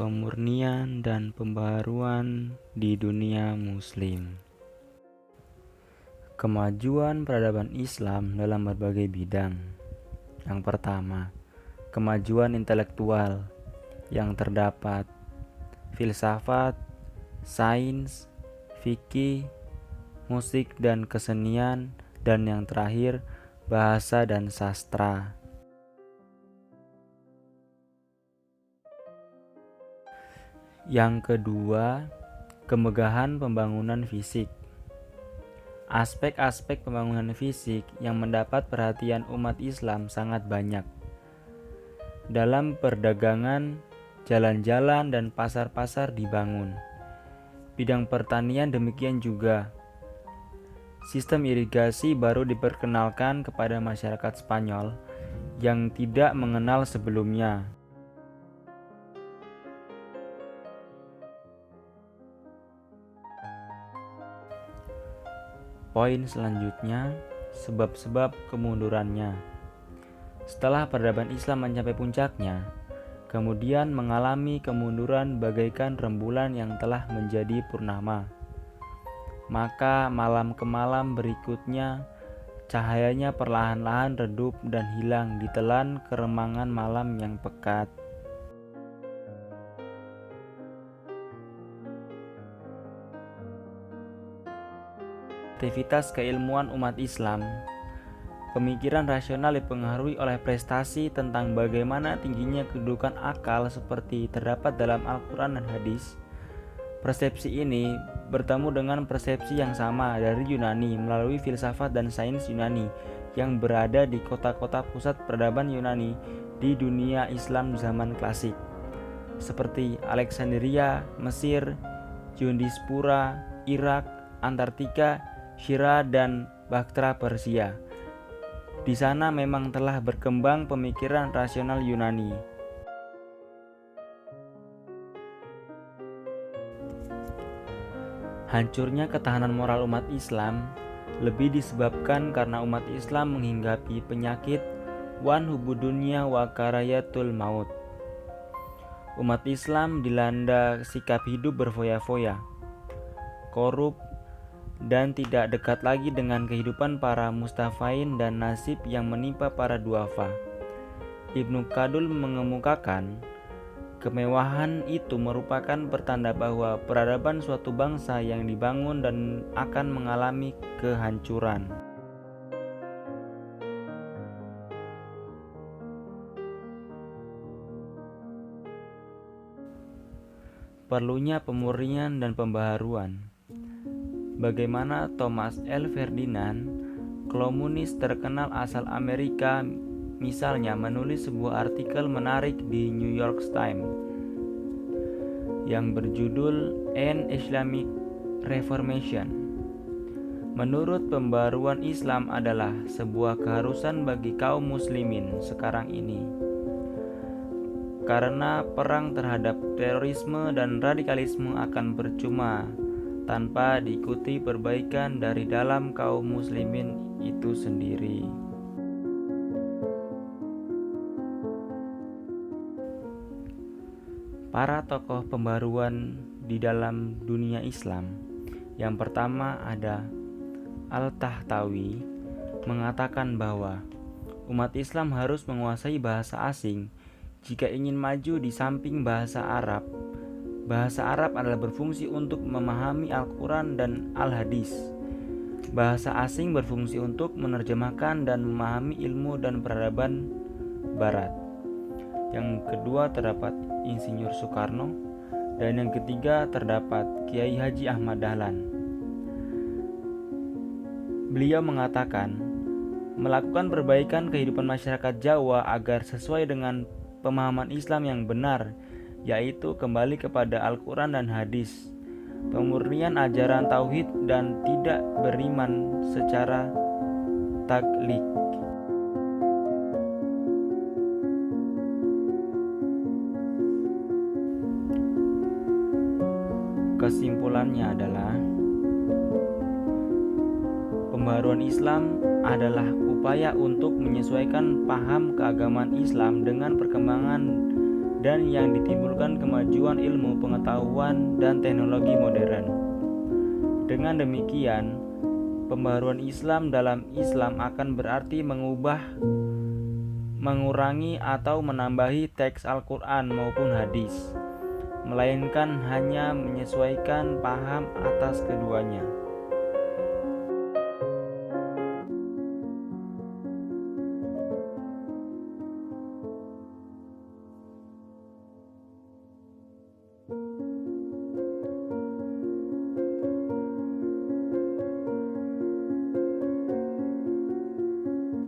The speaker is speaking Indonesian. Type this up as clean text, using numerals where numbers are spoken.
Pemurnian dan pembaharuan di dunia Muslim. Kemajuan peradaban Islam dalam berbagai bidang. Yang pertama, kemajuan intelektual yang terdapat filsafat, sains, fikih, musik dan kesenian, dan yang terakhir, bahasa dan sastra. Yang kedua, kemegahan pembangunan fisik. Aspek-aspek pembangunan fisik yang mendapat perhatian umat Islam sangat banyak. Dalam perdagangan, jalan-jalan dan pasar-pasar dibangun. Bidang pertanian demikian juga. Sistem irigasi baru diperkenalkan kepada masyarakat Spanyol yang tidak mengenal sebelumnya. Poin selanjutnya, sebab-sebab kemundurannya. Setelah peradaban Islam mencapai puncaknya, kemudian mengalami kemunduran bagaikan rembulan yang telah menjadi purnama. Maka malam ke malam berikutnya, cahayanya perlahan-lahan redup dan hilang ditelan keremangan malam yang pekat. Aktivitas keilmuan umat Islam. Pemikiran rasional dipengaruhi oleh prestasi tentang bagaimana tingginya kedudukan akal seperti terdapat dalam Al-Quran dan hadis. Persepsi ini bertemu dengan persepsi yang sama dari Yunani melalui filsafat dan sains Yunani yang berada di kota-kota pusat peradaban Yunani di dunia Islam zaman klasik, seperti Alexandria, Mesir, Yundispura, Irak, Antartika, Syira dan Baktra Persia. Di sana memang telah berkembang pemikiran rasional Yunani. Hancurnya ketahanan moral umat Islam lebih disebabkan karena umat Islam menghinggapi penyakit wan hubudunya wa karayatul maut. Umat Islam dilanda sikap hidup berfoya-foya, korup, dan tidak dekat lagi dengan kehidupan para mustafain dan nasib yang menimpa para duafa. Ibnu Khaldun mengemukakan, kemewahan itu merupakan pertanda bahwa peradaban suatu bangsa yang dibangun dan akan mengalami kehancuran. Perlunya pemurnian dan pembaharuan. Bagaimana Thomas L. Ferdinand, komunis terkenal asal Amerika, misalnya menulis sebuah artikel menarik di New York Times yang berjudul An Islamic Reformation. Menurut pembaruan Islam adalah sebuah keharusan bagi kaum muslimin sekarang ini. Karena perang terhadap terorisme dan radikalisme akan percuma tanpa diikuti perbaikan dari dalam kaum muslimin itu sendiri. Para tokoh pembaruan di dalam dunia Islam. Yang pertama ada Al-Tahtawi, mengatakan bahwa umat Islam harus menguasai bahasa asing jika ingin maju di samping bahasa Arab. Bahasa Arab adalah berfungsi untuk memahami Al-Quran dan Al-Hadis. Bahasa asing berfungsi untuk menerjemahkan dan memahami ilmu dan peradaban Barat. Yang kedua terdapat Insinyur Soekarno, dan yang ketiga terdapat Kiai Haji Ahmad Dahlan. Beliau mengatakan, melakukan perbaikan kehidupan masyarakat Jawa agar sesuai dengan pemahaman Islam yang benar, yaitu kembali kepada Al-Quran dan Hadis, pemurnian ajaran tauhid dan tidak beriman secara taklid. Kesimpulannya adalah pembaruan Islam adalah upaya untuk menyesuaikan paham keagamaan Islam dengan perkembangan dan yang ditimbulkan kemajuan ilmu pengetahuan dan teknologi modern. Dengan demikian, pembaharuan Islam dalam Islam akan berarti mengubah, mengurangi atau menambahi teks Al-Quran maupun hadis, melainkan hanya menyesuaikan paham atas keduanya.